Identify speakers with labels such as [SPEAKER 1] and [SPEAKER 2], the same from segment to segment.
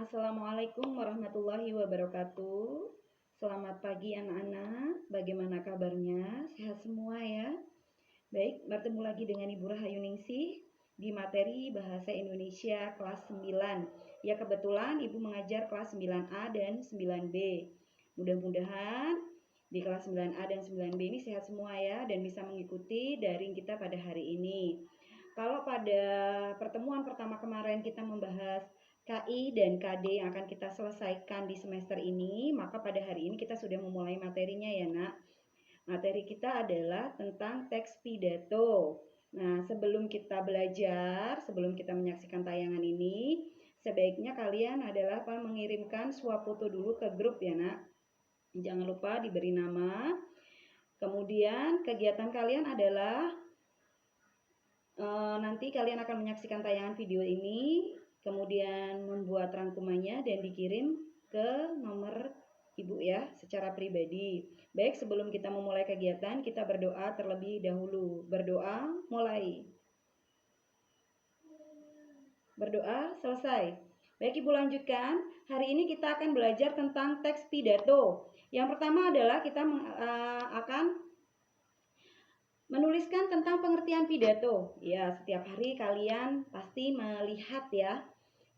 [SPEAKER 1] Assalamualaikum warahmatullahi wabarakatuh. Selamat pagi anak-anak. Bagaimana kabarnya? Sehat semua ya? Baik, bertemu lagi dengan Ibu Rahayu Ningsih di materi Bahasa Indonesia kelas 9. Ya, kebetulan Ibu mengajar kelas 9A dan 9B. Mudah-mudahan di kelas 9A dan 9B ini sehat semua ya dan bisa mengikuti daring kita pada hari ini. Kalau pada pertemuan pertama kemarin kita membahas KI dan KD yang akan kita selesaikan di semester ini, maka pada hari ini kita sudah memulai materinya ya nak. Materi kita adalah tentang teks pidato. Nah, sebelum kita belajar, sebelum kita menyaksikan tayangan ini, sebaiknya kalian adalah mengirimkan suap foto dulu ke grup ya nak. Jangan lupa diberi nama. Kemudian kegiatan kalian adalah nanti kalian akan menyaksikan tayangan video ini, kemudian membuat rangkumannya dan dikirim ke nomor Ibu ya secara pribadi. Baik, sebelum kita memulai kegiatan, kita berdoa terlebih dahulu. Berdoa, mulai. Berdoa, selesai. Baik, Ibu lanjutkan. Hari ini kita akan belajar tentang teks pidato. Yang pertama adalah kita akan menuliskan tentang pengertian pidato. Ya, setiap hari kalian pasti melihat ya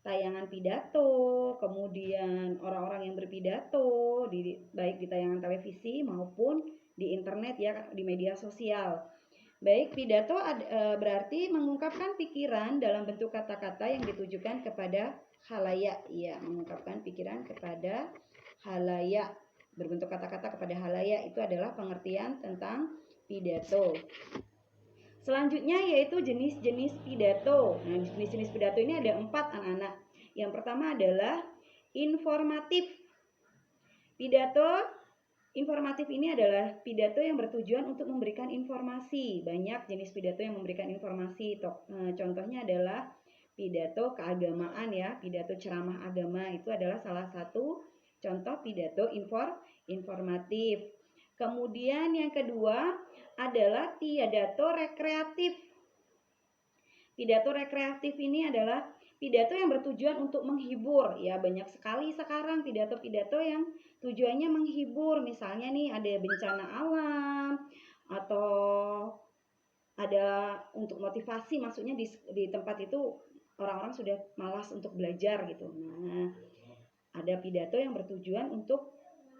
[SPEAKER 1] tayangan pidato, kemudian orang-orang yang berpidato baik di tayangan televisi maupun di internet ya, di media sosial. Baik, pidato berarti mengungkapkan pikiran dalam bentuk kata-kata yang ditujukan kepada khalayak. Ya, mengungkapkan pikiran kepada khalayak. Berbentuk kata-kata kepada khalayak itu adalah pengertian tentang pidato. Selanjutnya yaitu jenis-jenis pidato. Nah, jenis-jenis pidato ini ada 4 anak-anak. Yang pertama adalah informatif. Pidato informatif ini adalah pidato yang bertujuan untuk memberikan informasi. Banyak jenis pidato yang memberikan informasi. Contohnya adalah pidato keagamaan ya, pidato ceramah agama itu adalah salah satu contoh pidato informatif. Kemudian yang kedua adalah pidato rekreatif. Pidato rekreatif ini adalah pidato yang bertujuan untuk menghibur. Ya, banyak sekali sekarang pidato-pidato yang tujuannya menghibur. Misalnya nih ada bencana alam atau ada untuk motivasi, maksudnya di tempat itu orang-orang sudah malas untuk belajar gitu. Nah, ada pidato yang bertujuan untuk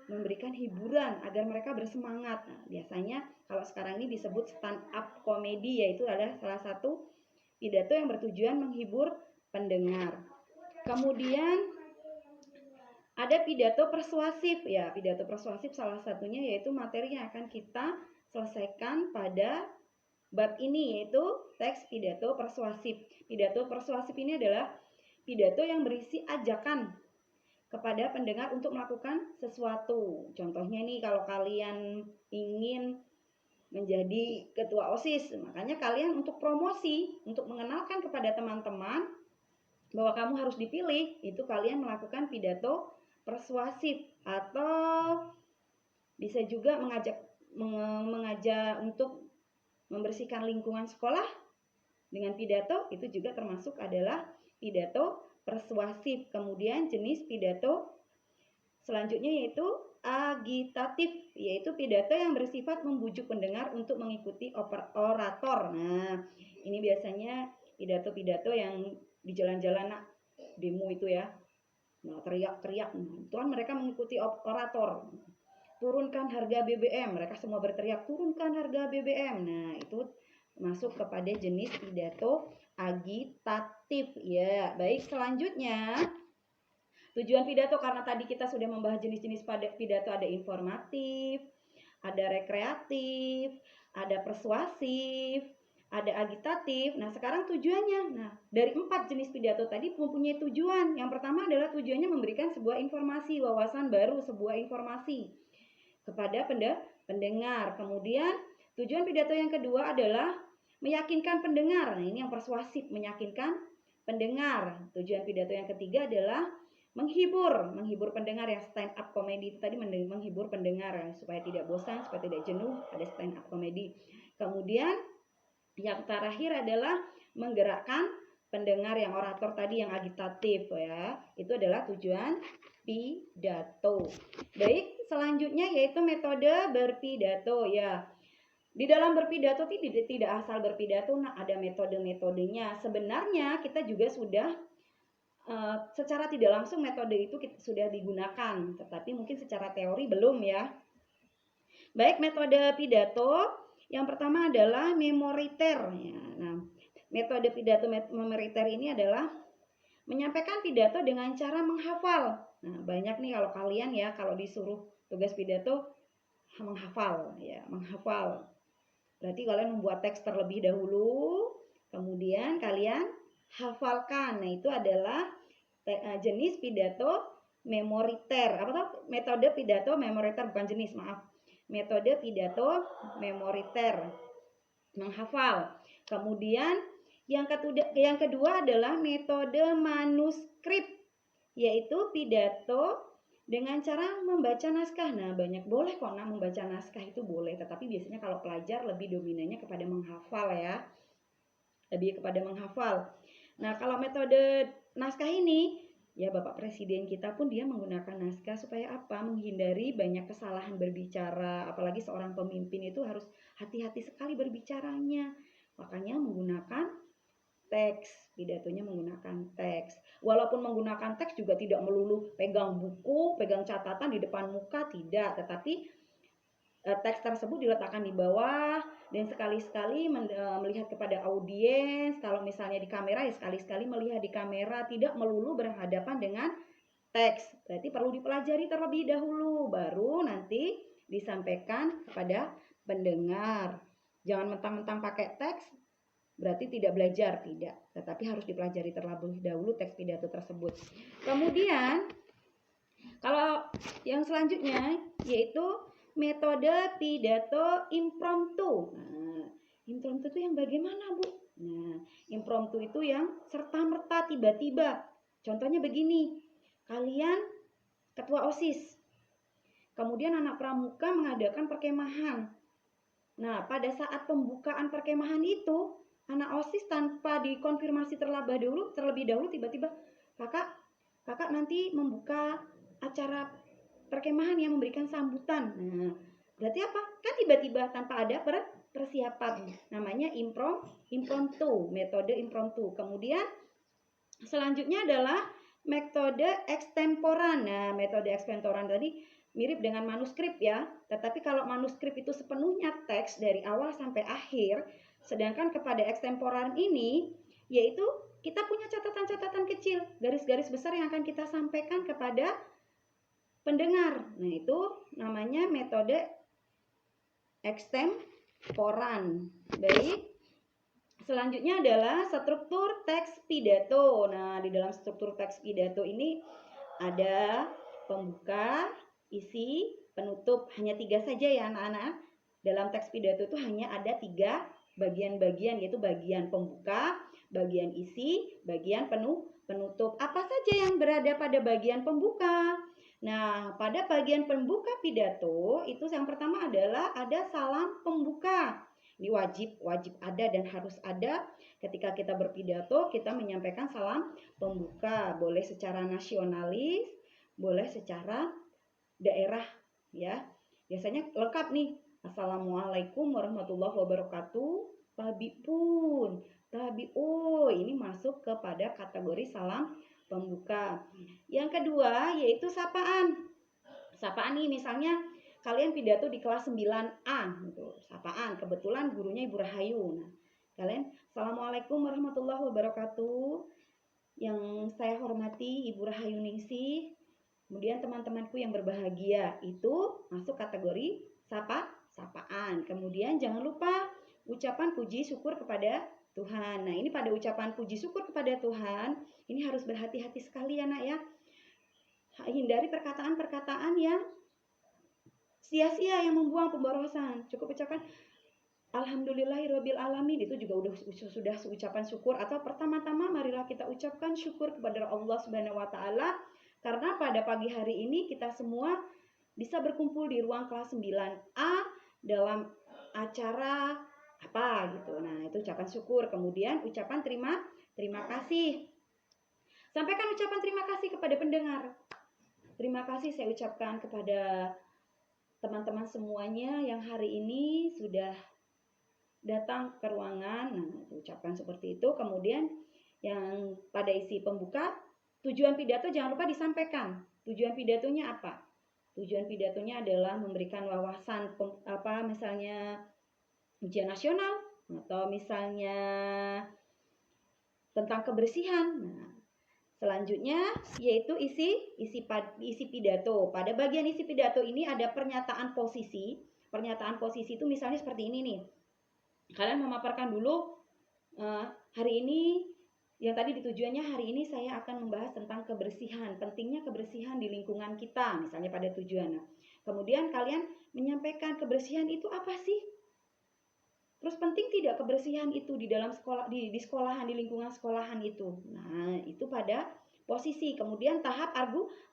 [SPEAKER 1] memberikan hiburan agar mereka bersemangat. Nah, biasanya kalau sekarang ini disebut stand up comedy, yaitu adalah salah satu pidato yang bertujuan menghibur pendengar. Kemudian ada pidato persuasif. Ya, pidato persuasif salah satunya yaitu materi yang akan kita selesaikan pada bab ini, yaitu teks pidato persuasif. Pidato persuasif ini adalah pidato yang berisi ajakan kepada pendengar untuk melakukan sesuatu. Contohnya nih, kalau kalian ingin menjadi ketua OSIS, makanya kalian untuk promosi, untuk mengenalkan kepada teman-teman bahwa kamu harus dipilih, itu kalian melakukan pidato persuasif. Atau bisa juga mengajak untuk membersihkan lingkungan sekolah dengan pidato, itu juga termasuk adalah pidato persuasif. Kemudian jenis pidato selanjutnya yaitu agitatif, yaitu pidato yang bersifat membujuk pendengar untuk mengikuti orator. Nah, ini biasanya pidato-pidato yang di jalan-jalan demo itu ya, nah, teriak-teriak. Itu kan mereka mengikuti orator. Turunkan harga BBM, mereka semua berteriak turunkan harga BBM. Nah, itu masuk kepada jenis pidato agitatif ya. Baik, selanjutnya tujuan pidato, karena tadi kita sudah membahas jenis-jenis pidato, ada informatif, ada rekreatif, ada persuasif, ada agitatif. Nah, sekarang tujuannya. Nah, dari 4 jenis pidato tadi mempunyai tujuan. Yang pertama adalah tujuannya memberikan sebuah informasi, wawasan baru, sebuah informasi kepada pendengar. Kemudian tujuan pidato yang kedua adalah meyakinkan pendengar. Nah, ini yang persuasif, meyakinkan pendengar. Tujuan pidato yang ketiga adalah menghibur pendengar, yang stand up comedy itu tadi, menghibur pendengar supaya tidak bosan, supaya tidak jenuh, ada stand up comedy. Kemudian yang terakhir adalah menggerakkan pendengar yang orator tadi yang agitatif ya. Itu adalah tujuan pidato. Baik, selanjutnya yaitu metode berpidato ya. Di dalam berpidato tidak asal berpidato, nah ada metode-metodenya. Sebenarnya kita juga sudah secara tidak langsung metode itu sudah digunakan, tetapi mungkin secara teori belum ya. Baik, metode pidato yang pertama adalah memoriter. Ya, nah, metode pidato memoriter ini adalah menyampaikan pidato dengan cara menghafal. Nah, banyak nih kalau kalian ya, kalau disuruh tugas pidato menghafal ya, menghafal. Berarti kalian membuat teks terlebih dahulu, kemudian kalian hafalkan. Nah, itu adalah jenis pidato memoriter. Apa tuh? Metode pidato memoriter, bukan jenis, maaf. Metode pidato memoriter, menghafal. Kemudian yang kedua adalah metode manuskrip, yaitu pidato dengan cara membaca naskah. Nah, banyak boleh kok membaca naskah itu boleh, tetapi biasanya kalau pelajar lebih dominannya kepada menghafal ya. Lebih kepada menghafal. Nah, kalau metode naskah ini ya Bapak Presiden kita pun dia menggunakan naskah supaya apa? Menghindari banyak kesalahan berbicara. Apalagi seorang pemimpin itu harus hati-hati sekali berbicaranya. Makanya menggunakan teks, pidatonya menggunakan teks. Walaupun menggunakan teks juga tidak melulu pegang buku, pegang catatan di depan muka, tidak. Tetapi teks tersebut diletakkan di bawah dan sekali-sekali melihat kepada audiens. Kalau misalnya di kamera ya sekali-sekali melihat di kamera, tidak melulu berhadapan dengan teks. Berarti perlu dipelajari terlebih dahulu baru nanti disampaikan kepada pendengar. Jangan mentang-mentang pakai teks berarti tidak belajar, tidak. Tetapi harus dipelajari terlebih dahulu teks pidato tersebut. Kemudian kalau yang selanjutnya yaitu metode pidato impromptu. Nah, impromptu itu yang bagaimana, Bu? Nah, impromptu itu yang serta-merta tiba-tiba. Contohnya begini, kalian ketua OSIS, kemudian anak pramuka mengadakan perkemahan. Nah, pada saat pembukaan perkemahan itu, anak OSIS tanpa dikonfirmasi terlebih dahulu tiba-tiba, kakak nanti membuka acara perkemahan yang memberikan sambutan. Nah, berarti apa? Kan tiba-tiba tanpa ada persiapan. Namanya impromptu, metode impromptu. Kemudian selanjutnya adalah metode extemporan. Nah, metode extemporan tadi mirip dengan manuskrip ya. Tetapi kalau manuskrip itu sepenuhnya teks dari awal sampai akhir, sedangkan kepada extemporan ini yaitu kita punya catatan-catatan kecil, garis-garis besar yang akan kita sampaikan kepada pendengar. Nah, itu namanya metode extemporan. Baik. Selanjutnya adalah struktur teks pidato. Nah, di dalam struktur teks pidato ini ada pembuka, isi, penutup. Hanya 3 saja ya anak-anak. Dalam teks pidato itu hanya ada 3 bagian-bagian, yaitu bagian pembuka, bagian isi, bagian penutup. Apa saja yang berada pada bagian pembuka? Nah, pada bagian pembuka pidato itu yang pertama adalah ada salam pembuka. Ini wajib ada dan harus ada ketika kita berpidato, kita menyampaikan salam pembuka. Boleh secara nasionalis, boleh secara daerah ya. Biasanya lengkap nih. Assalamualaikum warahmatullahi wabarakatuh. Ini masuk kepada kategori salam pembuka. Yang kedua yaitu sapaan. Sapaan nih misalnya kalian pidato di kelas 9A gitu. Sapaan, kebetulan gurunya Ibu Rahayu. Nah, kalian Assalamualaikum warahmatullahi wabarakatuh. Yang saya hormati Ibu Rahayu Ningsih. Kemudian teman-temanku yang berbahagia, itu masuk kategori sapaan. Kemudian jangan lupa ucapan puji syukur kepada Tuhan. Nah, ini pada ucapan puji syukur kepada Tuhan, ini harus berhati-hati sekali ya nak ya. Hindari perkataan-perkataan yang sia-sia, yang membuang pemborosan. Cukup ucapkan Alhamdulillahirabbil alamin, itu juga sudah ucapan syukur. Atau pertama-tama marilah kita ucapkan syukur kepada Allah Subhanahu wa taala karena pada pagi hari ini kita semua bisa berkumpul di ruang kelas 9A dalam acara apa gitu. Nah, itu ucapan syukur. Kemudian ucapan terima Terima kasih. Sampaikan ucapan terima kasih kepada pendengar. Terima kasih saya ucapkan kepada teman-teman semuanya yang hari ini sudah datang ke ruangan. Nah, ucapkan seperti itu. Kemudian yang pada isi pembuka, tujuan pidato jangan lupa disampaikan. Tujuan pidatonya apa? Tujuan pidatonya adalah memberikan wawasan misalnya ujian nasional atau misalnya tentang kebersihan. Nah, selanjutnya yaitu isi pidato. Pada bagian isi pidato ini ada pernyataan posisi. Pernyataan posisi itu misalnya seperti ini nih. Kalian memaparkan dulu hari ini yang tadi tujuannya hari ini saya akan membahas tentang kebersihan, pentingnya kebersihan di lingkungan kita, misalnya pada tujuan. Kemudian kalian menyampaikan kebersihan itu apa sih? Terus penting tidak kebersihan itu di dalam sekolah, di sekolahan, di lingkungan sekolahan itu. Nah, itu pada posisi. Kemudian tahap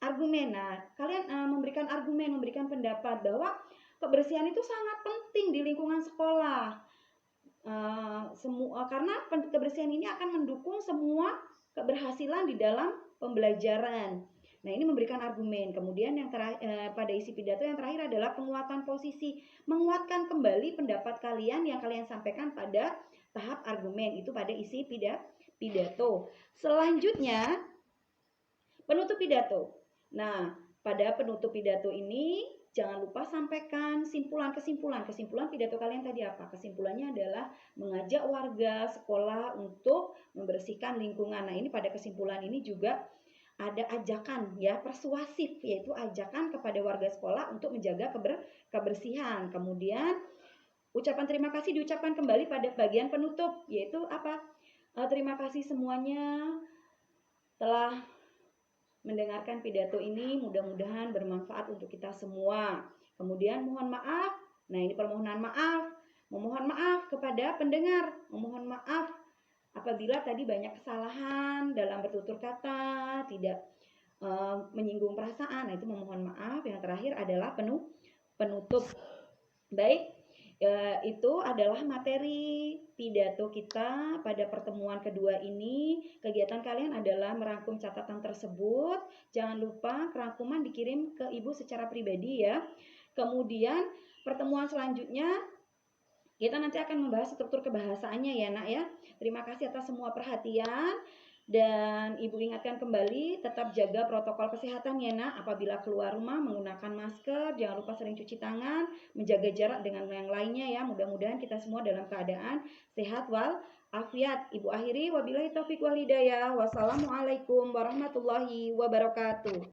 [SPEAKER 1] argumen. Nah, kalian memberikan argumen, memberikan pendapat bahwa kebersihan itu sangat penting di lingkungan sekolah. Karena kebersihan ini akan mendukung semua keberhasilan di dalam pembelajaran. Nah, ini memberikan argumen. Kemudian yang pada isi pidato yang terakhir adalah penguatan posisi, menguatkan kembali pendapat kalian yang kalian sampaikan pada tahap argumen. Itu pada isi pidato. Selanjutnya, penutup pidato. Nah, pada penutup pidato ini jangan lupa sampaikan kesimpulan pidato kalian tadi apa? Kesimpulannya adalah mengajak warga sekolah untuk membersihkan lingkungan. Nah, ini pada kesimpulan ini juga ada ajakan ya, persuasif, yaitu ajakan kepada warga sekolah untuk menjaga kebersihan. Kemudian ucapan terima kasih diucapkan kembali pada bagian penutup, yaitu apa? Terima kasih semuanya telah mendengarkan pidato ini, mudah-mudahan bermanfaat untuk kita semua. Kemudian mohon maaf. Nah, ini permohonan maaf. Memohon maaf kepada pendengar, memohon maaf apabila tadi banyak kesalahan dalam bertutur kata, tidak menyinggung perasaan. Nah, itu memohon maaf. Yang terakhir adalah penutup. Baik, itu adalah materi pidato kita pada pertemuan kedua ini. Kegiatan kalian adalah merangkum catatan tersebut. Jangan lupa rangkuman dikirim ke Ibu secara pribadi ya. Kemudian pertemuan selanjutnya kita nanti akan membahas struktur kebahasaannya ya nak ya. Terima kasih atas semua perhatian. Dan Ibu ingatkan kembali tetap jaga protokol kesehatan ya nak. Apabila keluar rumah menggunakan masker, jangan lupa sering cuci tangan, menjaga jarak dengan yang lainnya ya. Mudah-mudahan kita semua dalam keadaan sehat wal afiat. Ibu akhiri wabillahi taufiq wal hidayah. Wassalamualaikum warahmatullahi wabarakatuh.